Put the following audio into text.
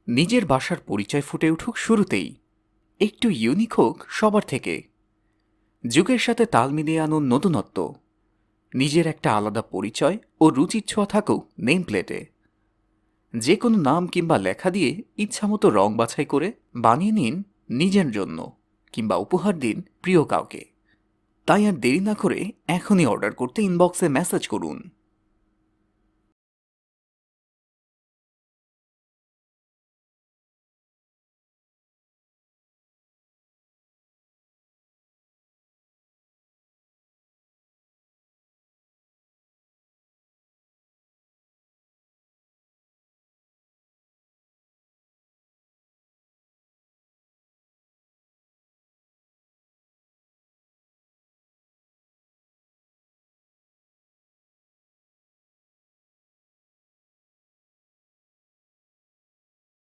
নিজের বাসার পরিচয় ফুটে উঠুক শুরুতেই, একটু ইউনিক হোক সবার থেকে। যুগের সাথে তাল মিলিয়ে আনুন নতুনত্ব। নিজের একটা আলাদা পরিচয় ও রুচির ছোঁয়া থাকুক নেম প্লেটে। যে কোনো নাম কিংবা লেখা দিয়ে ইচ্ছামতো রং বাছাই করে বানিয়ে নিন নিজের জন্য, কিংবা উপহার দিন প্রিয় কাউকে। তাই আর দেরি না করে এখনই অর্ডার করতে ইনবক্সে মেসেজ করুন।